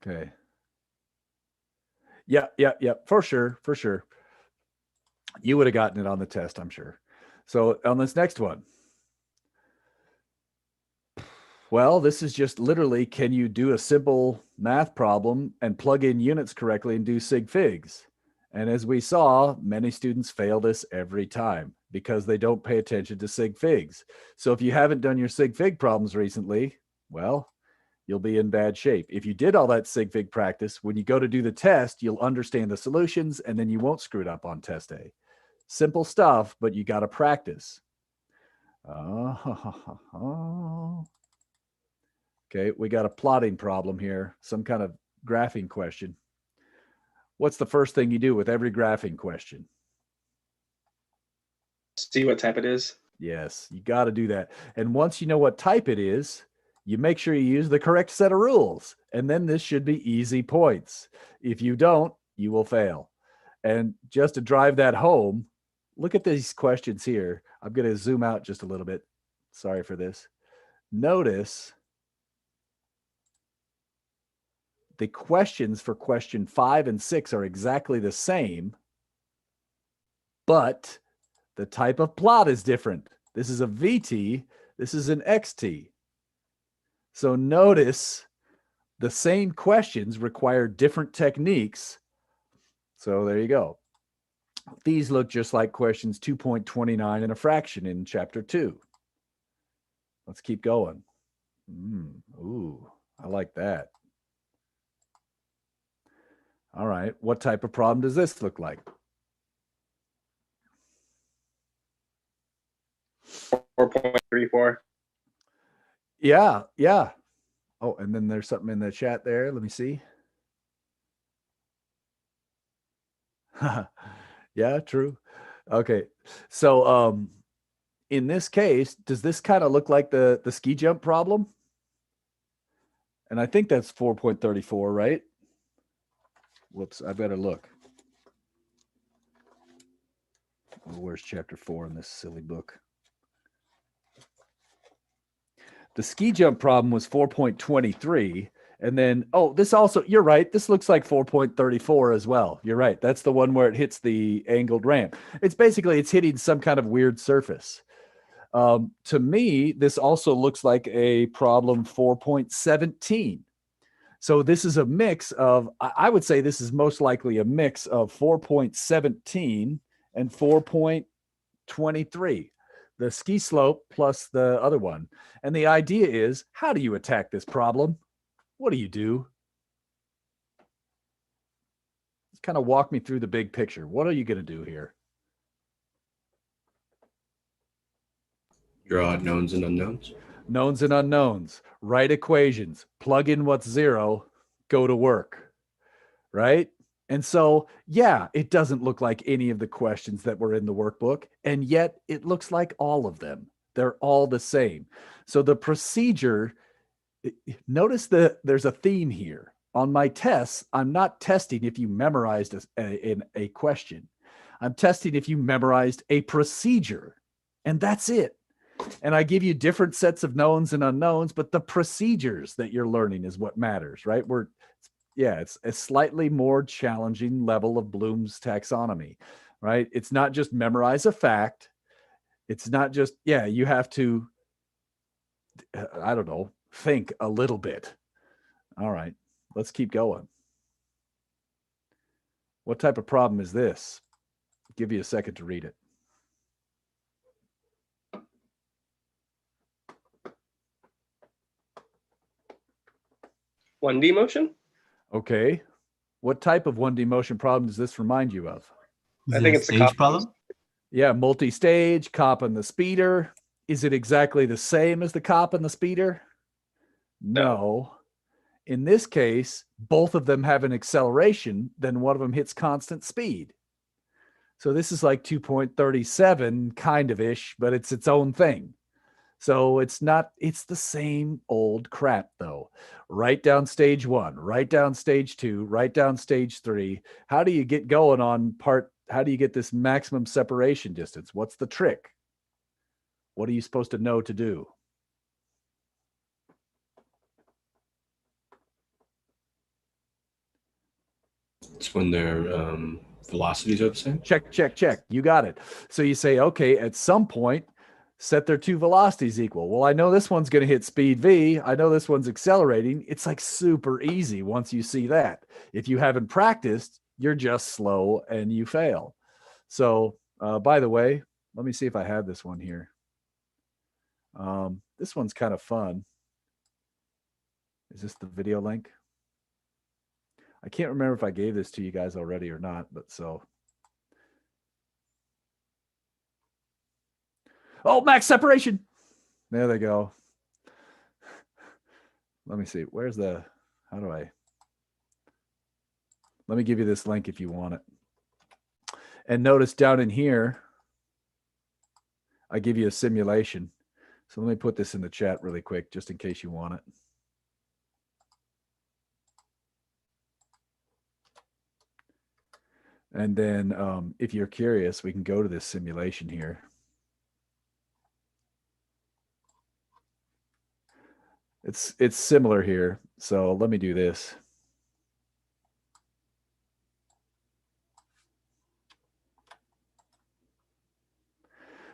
Okay. Yeah, for sure. You would have gotten it on the test, I'm sure. So on this next one, well, this is just literally, can you do a simple math problem and plug in units correctly and do sig figs? And as we saw, many students fail this every time because they don't pay attention to sig figs. So if you haven't done your sig fig problems recently, well, you'll be in bad shape. If you did all that sig fig practice, when you go to do the test, you'll understand the solutions and then you won't screw it up on test day. Simple stuff, but you got to practice. Okay, we got a plotting problem here, some kind of graphing question. What's the first thing you do with every graphing question? See what type it is. Yes, you got to do that. And once you know what type it is, you make sure you use the correct set of rules. And then this should be easy points. If you don't, you will fail. And just to drive that home, look at these questions here. I'm going to zoom out just a little bit. Sorry for this. Notice the questions for question 5 and 6 are exactly the same, but the type of plot is different. This is a VT. This is an XT. So notice the same questions require different techniques. So there you go. These look just like questions 2.29 and a fraction in chapter 2. Let's keep going. Ooh, I like that. All right, what type of problem does this look like? 4.34. Yeah. Oh, and then there's something in the chat there. Let me see. Yeah, true. Okay. So in this case, does this kind of look like the ski jump problem? And I think that's 4.34, right? Whoops, I better look. Oh, where's chapter 4 in this silly book? The ski jump problem was 4.23. And then, oh, this also, you're right. This looks like 4.34 as well. You're right. That's the one where it hits the angled ramp. It's basically, it's hitting some kind of weird surface. To me, this also looks like a problem 4.17. So this is a mix of, I would say this is most likely a mix of 4.17 and 4.23, the ski slope plus the other one. And the idea is, how do you attack this problem? What do you do? Just kind of walk me through the big picture. What are you going to do here? Draw knowns and unknowns. Knowns and unknowns, write equations, plug in what's zero, go to work, right? And so, yeah, it doesn't look like any of the questions that were in the workbook, and yet it looks like all of them. They're all the same. So the procedure, notice that there's a theme here. On my tests, I'm not testing if you memorized a question. I'm testing if you memorized a procedure, and that's it. And I give you different sets of knowns and unknowns, but the procedures that you're learning is what matters, right? It's a slightly more challenging level of Bloom's taxonomy, right? It's not just memorize a fact. It's not just, you have to, I don't know, think a little bit. All right, let's keep going. What type of problem is this? I'll give you a second to read it. 1D motion? Okay. What type of 1D motion problem does this remind you of? I think it's a stage copy. problem. Yeah, multi-stage, cop and the speeder. Is it exactly the same as the cop and the speeder? No. In this case, both of them have an acceleration, then one of them hits constant speed. So this is like 2.37 kind of ish, but it's its own thing. So it's the same old crap though. Write down stage 1, write down stage 2, write down stage 3. How do you get going on how do you get this maximum separation distance? What's the trick? What are you supposed to know to do? It's when their velocities are the same. Check. You got it. So you say, okay, at some point, set their two velocities equal. Well, I know this one's going to hit speed V. I know this one's accelerating. It's like super easy once you see that. If you haven't practiced, you're just slow and you fail. So, by the way, let me see if I have this one here. This one's kind of fun. Is this the video link? I can't remember if I gave this to you guys already or not, but so. Oh, max separation. There they go. Let me see. Let me give you this link if you want it. And notice down in here, I give you a simulation. So let me put this in the chat really quick, just in case you want it. And then if you're curious, we can go to this simulation here. It's similar here. So let me do this.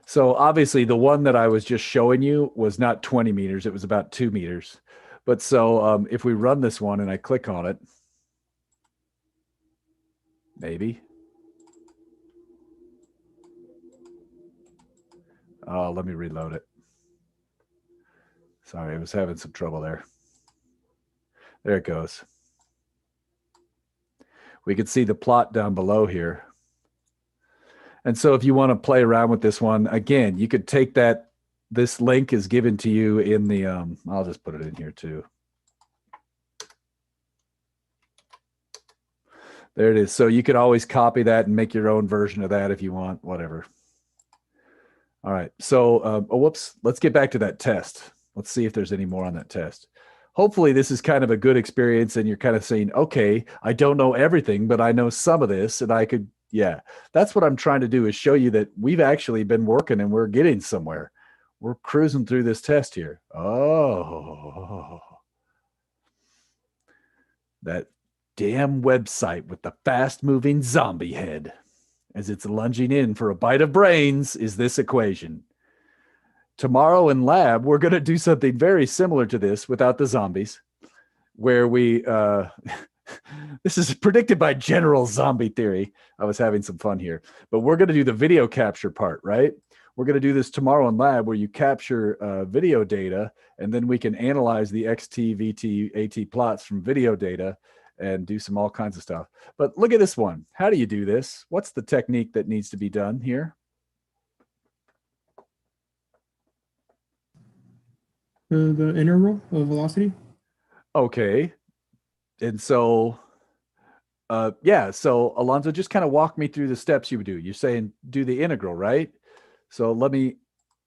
So obviously the one that I was just showing you was not 20 meters. It was about 2 meters. But so if we run this one and I click on it, maybe. Oh, let me reload it. Sorry, I was having some trouble there. There it goes. We can see the plot down below here. And so if you want to play around with this one, again, you could take that. This link is given to you in the, I'll just put it in here too. There it is. So you could always copy that and make your own version of that if you want, whatever. All right. So, whoops, let's get back to that test. Let's see if there's any more on that test. Hopefully this is kind of a good experience and you're kind of saying, okay, I don't know everything, but I know some of this and I could, yeah, that's what I'm trying to do is show you that we've actually been working and we're getting somewhere. We're cruising through this test here. Oh, that damn website with the fast moving zombie head as it's lunging in for a bite of brains is this equation. Tomorrow in lab, we're going to do something very similar to this without the zombies. where we this is predicted by general zombie theory. I was having some fun here, but we're going to do the video capture part, right? We're going to do this tomorrow in lab where you capture video data, and then we can analyze the XT, VT, AT plots from video data and do some all kinds of stuff. But look at this one. How do you do this? What's the technique that needs to be done here? The integral of velocity. Okay. And so, yeah, so Alonzo, just kind of walk me through the steps you would do. You're saying do the integral, right? So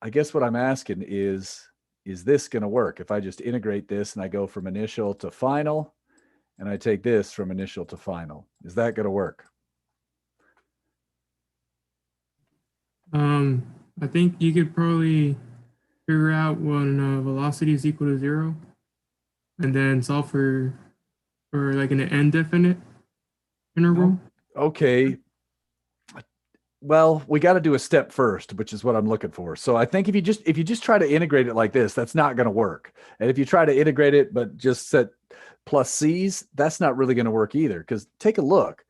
I guess what I'm asking is this going to work? If I just integrate this and I go from initial to final, and I take this from initial to final, is that going to work? I think you could probably figure out when velocity is equal to 0, and then solve for like an indefinite interval. Okay. Well, we got to do a step first, which is what I'm looking for. So I think if you just try to integrate it like this, that's not going to work. And if you try to integrate it but just set plus c's, that's not really going to work either. Because take a look,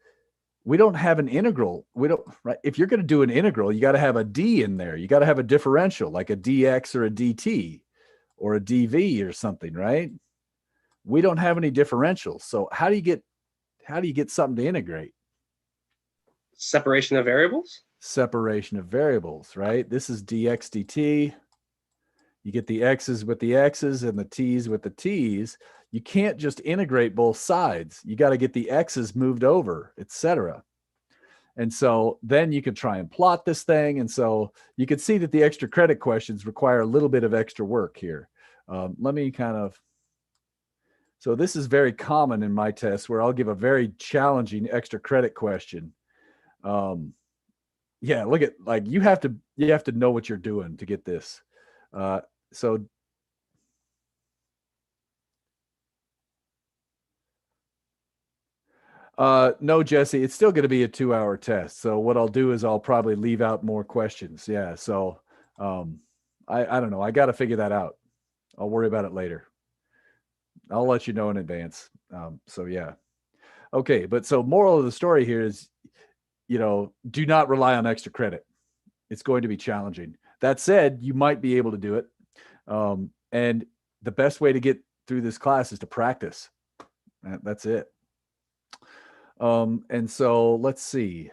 we don't have an integral. We don't, right? If you're going to do an integral, you got to have a d in there. You got to have a differential, like a dx or a dt or a dv or something, right? We don't have any differentials. So how do you get something to integrate? Separation of variables? Separation of variables, right? This is dx dt. You get the x's with the x's and the t's with the t's. You can't just integrate both sides. You got to get the x's moved over, etc. And so then you can try and plot this thing. And so you can see that the extra credit questions require a little bit of extra work here. Let me so this is very common in my tests where I'll give a very challenging extra credit question. Yeah, look at, like, you have to know what you're doing to get this. So no, Jesse, it's still going to be a 2-hour test. So what I'll do is I'll probably leave out more questions. Yeah. So I don't know. I got to figure that out. I'll worry about it later. I'll let you know in advance. So yeah. Okay. But so moral of the story here is, do not rely on extra credit. It's going to be challenging. That said, you might be able to do it. And the best way to get through this class is to practice. That's it. And so let's see.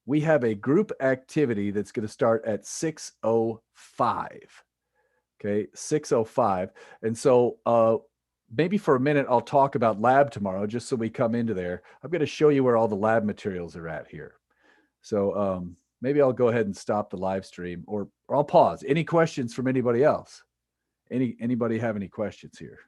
We have a group activity that's going to start at 6:05. Okay, 6:05. And so maybe for a minute, I'll talk about lab tomorrow, just so we come into there. I'm going to show you where all the lab materials are at here. So maybe I'll go ahead and stop the live stream, or I'll pause. Any questions from anybody else? Anybody have any questions here?